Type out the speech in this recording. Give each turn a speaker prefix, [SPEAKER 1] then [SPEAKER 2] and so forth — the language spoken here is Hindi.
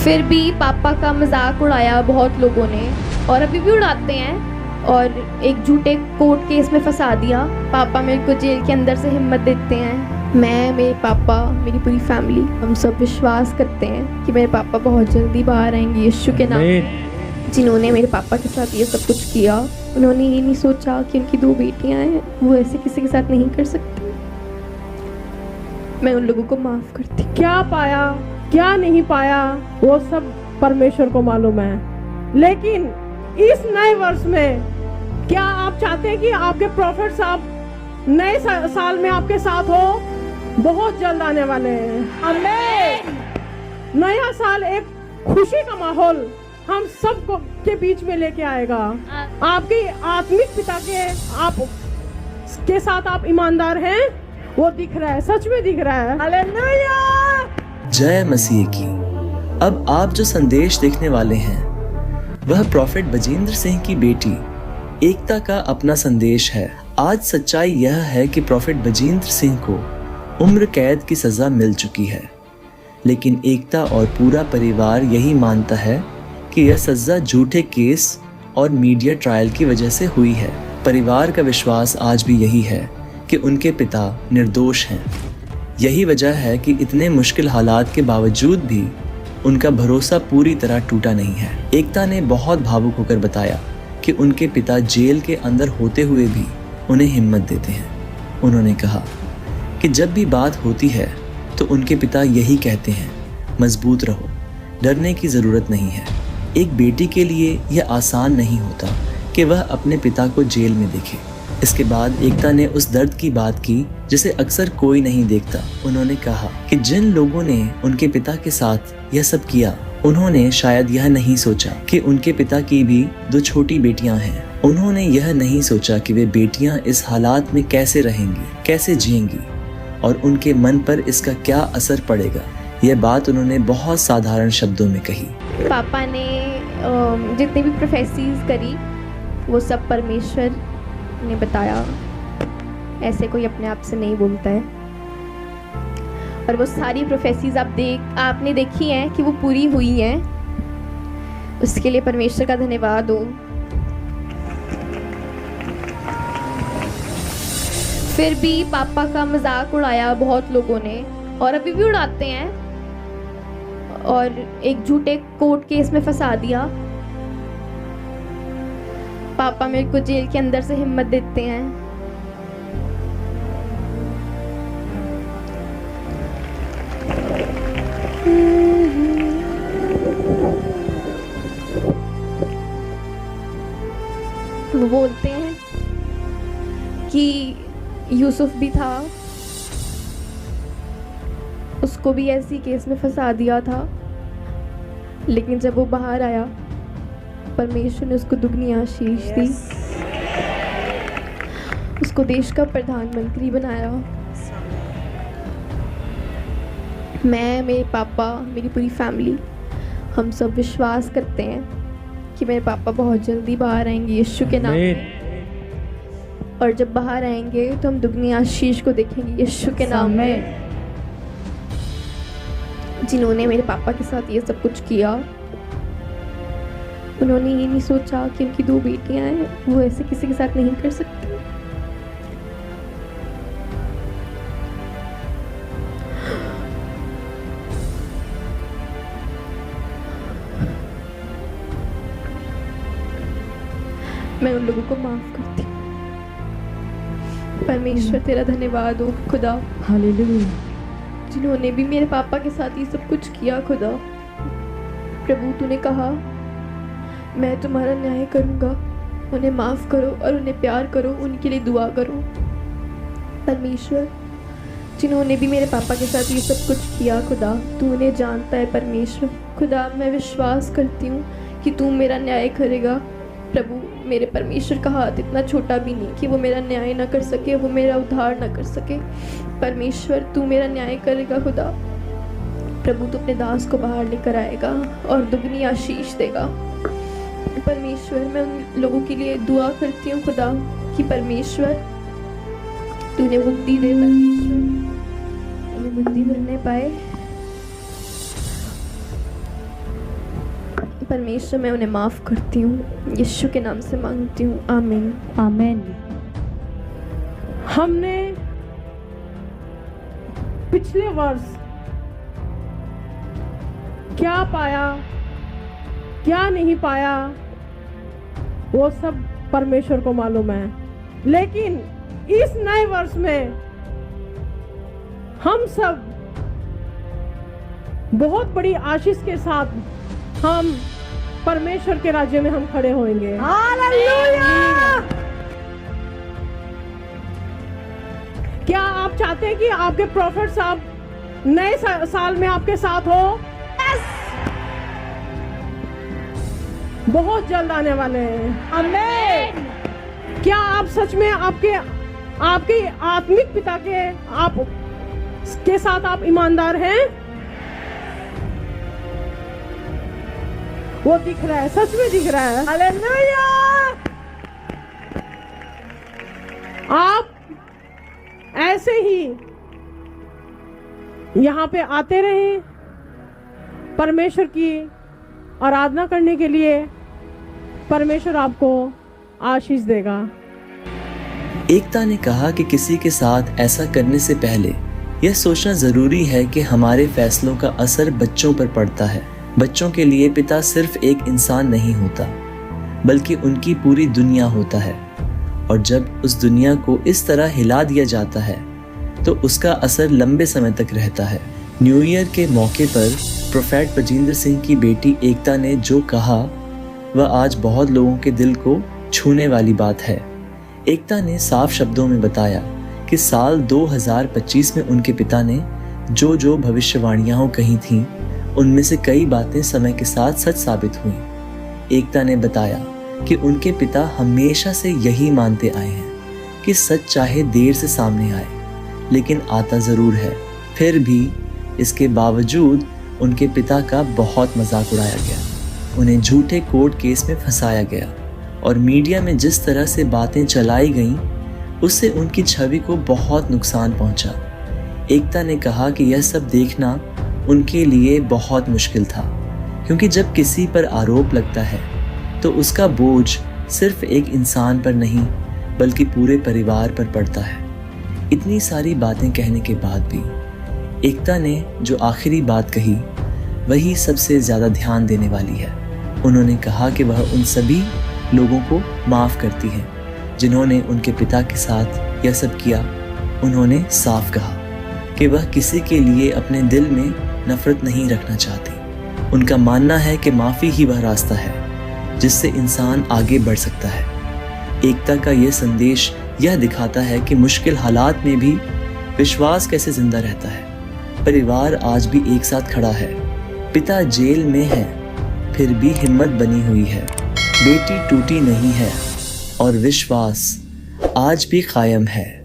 [SPEAKER 1] फिर भी पापा का मजाक उड़ाया बहुत लोगों ने और अभी भी उड़ाते हैं और एक झूठे कोर्ट केस में फंसा दिया। पापा मेरे को जेल के अंदर से हिम्मत देते हैं। मैं, मेरे पापा, मेरी पूरी फैमिली, हम सब विश्वास करते हैं कि मेरे पापा बहुत जल्दी बाहर आएंगे यीशु के नाम में। जिन्होंने मेरे पापा के साथ ये सब कुछ किया, उन्होंने ये नहीं सोचा कि उनकी 2 बेटियां हैं, वो ऐसे किसी के साथ नहीं कर सकते। मैं उन लोगों को माफ करती हूँ।
[SPEAKER 2] क्या पाया क्या नहीं पाया वो सब परमेश्वर को मालूम है। लेकिन इस नए वर्ष में क्या आप चाहते हैं कि आपके प्रॉफिट साहब नए साल में आपके साथ हो? बहुत जल्द आने वाले हैं। आमीन। नया साल एक खुशी का माहौल हम सब को के बीच में लेके आएगा। आपके आत्मिक पिता के आप के साथ आप ईमानदार हैं, वो दिख रहा है, सच में दिख रहा है। हालेलुया।
[SPEAKER 3] जय मसीह की। अब आप जो संदेश देखने वाले हैं वह प्रॉफिट बजेंद्र सिंह की बेटी एकता का अपना संदेश है। आज सच्चाई यह है कि प्रॉफिट बजेंद्र सिंह को उम्र कैद की सजा मिल चुकी है, लेकिन एकता और पूरा परिवार यही मानता है कि यह सजा झूठे केस और मीडिया ट्रायल की वजह से हुई है। परिवार का विश्वास आज भी यही है कि उनके पिता निर्दोष हैं। यही वजह है कि इतने मुश्किल हालात के बावजूद भी उनका भरोसा पूरी तरह टूटा नहीं है। एकता ने बहुत भावुक होकर बताया कि उनके पिता जेल के अंदर होते हुए भी उन्हें हिम्मत देते हैं। उन्होंने कहा कि जब भी बात होती है तो उनके पिता यही कहते हैं, मजबूत रहो, डरने की ज़रूरत नहीं है। एक बेटी के लिए यह आसान नहीं होता कि वह अपने पिता को जेल में देखे। इसके बाद एकता ने उस दर्द की बात की जिसे अक्सर कोई नहीं देखता। उन्होंने कहा कि जिन लोगों ने उनके पिता के साथ यह सब किया, उन्होंने शायद यह नहीं सोचा कि उनके पिता की भी 2 छोटी बेटियां हैं। उन्होंने यह नहीं सोचा कि वे बेटियां इस हालात में कैसे रहेंगी, कैसे जिएंगी और उनके मन पर इसका क्या असर पड़ेगा। यह बात उन्होंने बहुत साधारण शब्दों में कही।
[SPEAKER 1] पापा ने जितनी भी प्रोफेसीज करी वो सब परमेश्वर ने बताया। ऐसे कोई अपने आप से नहीं बोलता है। और वो सारी प्रोफेसीज आपने देखी हैं कि वो पूरी हुई हैं। उसके लिए परमेश्वर का धन्यवाद हो। फिर भी पापा का मजाक उड़ाया बहुत लोगों ने और अभी भी उड़ाते हैं और एक झूठे कोर्ट केस में फंसा दिया। पापा मेरे को जेल के अंदर से हिम्मत देते हैं। वो बोलते हैं कि यूसुफ भी था, उसको भी ऐसी केस में फंसा दिया था, लेकिन जब वो बाहर आया परमेश्वर ने उसको दुगनी आशीष दी। उसको देश का प्रधानमंत्री बनाया। मैं, मेरे पापा, मेरी पूरी फैमिली, हम सब विश्वास करते हैं कि मेरे पापा बहुत जल्दी बाहर आएंगे यीशु के नाम में। और जब बाहर आएंगे तो हम दुगनी आशीष को देखेंगे यीशु के नाम में। जिन्होंने मेरे पापा के साथ ये सब कुछ किया, उन्होंने ये नहीं सोचा कि उनकी 2 बेटियां हैं, वो ऐसे किसी के साथ नहीं कर सकते। मैं उन लोगों को माफ करती हूँ। परमेश्वर तेरा धन्यवाद हो खुदा।
[SPEAKER 2] हालेलुया।
[SPEAKER 1] जिन्होंने भी मेरे पापा के साथ ये सब कुछ किया खुदा, प्रभु तूने कहा मैं तुम्हारा न्याय करूंगा। उन्हें माफ करो और उन्हें प्यार करो, उनके लिए दुआ करो। परमेश्वर जिन्होंने भी मेरे पापा के साथ ये सब कुछ किया खुदा, तू उन्हें जानता है। परमेश्वर खुदा मैं विश्वास करती हूँ कि तू मेरा न्याय करेगा। प्रभु मेरे परमेश्वर का हाथ इतना छोटा भी नहीं कि वो मेरा न्याय ना कर सके, वो मेरा उद्धार ना कर सके। परमेश्वर तू मेरा न्याय करेगा खुदा। प्रभु तू अपने दास को बाहर लेकर आएगा और दुगनी आशीष देगा। परमेश्वर मैं उन लोगों के लिए दुआ करती हूँ खुदा कि परमेश्वर तूने बुद्धि दे, परमेश्वर उन्हें बुद्धि मिलने पाए। परमेश्वर मैं उन्हें माफ़ करती हूँ, यीशु के नाम से मांगती हूँ, आमीन।
[SPEAKER 4] आमीन।
[SPEAKER 2] हमने पिछले वर्ष क्या पाया क्या नहीं पाया वो सब परमेश्वर को मालूम है, लेकिन इस नए वर्ष में हम सब बहुत बड़ी आशीष के साथ हम परमेश्वर के राज्य में हम खड़े होंगे। हालेलुया! क्या आप चाहते हैं कि आपके प्रॉफिट साहब नए साल में आपके साथ हो? बहुत जल्द आने वाले हैं। आमीन। क्या आप सच में आपके आत्मिक पिता के साथ आप ईमानदार हैं? वो दिख रहा है, सच में दिख रहा है। हालेलुया! आप ऐसे ही यहाँ पे आते रहें, परमेश्वर की आराधना करने के लिए परमेश्वर आपको आशीष देगा।
[SPEAKER 3] एकता ने कहा कि किसी के साथ ऐसा करने से पहले यह सोचना जरूरी है कि हमारे फैसलों का असर बच्चों पर पड़ता है। बच्चों के लिए पिता सिर्फ एक इंसान नहीं होता, बल्कि उनकी पूरी दुनिया होता है, और जब उस दुनिया को इस तरह हिला दिया जाता है तो उसका असर लंबे समय तक रहता है। न्यू ईयर के मौके पर प्रोफेट बजिंदर सिंह की बेटी एकता ने जो कहा वह आज बहुत लोगों के दिल को छूने वाली बात है। एकता ने साफ शब्दों में बताया कि साल 2025 में उनके पिता ने जो भविष्यवाणियां कही थीं, उनमें से कई बातें समय के साथ सच साबित हुई। एकता ने बताया कि उनके पिता हमेशा से यही मानते आए हैं कि सच चाहे देर से सामने आए, लेकिन आता जरूर है। फिर भी इसके बावजूद उनके पिता का बहुत मजाक उड़ाया गया, उन्हें झूठे कोर्ट केस में फंसाया गया, और मीडिया में जिस तरह से बातें चलाई गईं, उससे उनकी छवि को बहुत नुकसान पहुंचा। एकता ने कहा कि यह सब देखना उनके लिए बहुत मुश्किल था, क्योंकि जब किसी पर आरोप लगता है तो उसका बोझ सिर्फ एक इंसान पर नहीं बल्कि पूरे परिवार पर पड़ता है। इतनी सारी बातें कहने के बाद भी एकता ने जो आखिरी बात कही वही सबसे ज़्यादा ध्यान देने वाली है। उन्होंने कहा कि वह उन सभी लोगों को माफ़ करती है जिन्होंने उनके पिता के साथ यह सब किया। उन्होंने साफ कहा कि वह किसी के लिए अपने दिल में नफरत नहीं रखना चाहती। उनका मानना है कि माफ़ी ही वह रास्ता है जिससे इंसान आगे बढ़ सकता है। एकता का यह संदेश यह दिखाता है कि मुश्किल हालात में भी विश्वास कैसे जिंदा रहता है। परिवार आज भी एक साथ खड़ा है। पिता जेल में है, फिर भी हिम्मत बनी हुई है। बेटी टूटी नहीं है और विश्वास आज भी कायम है।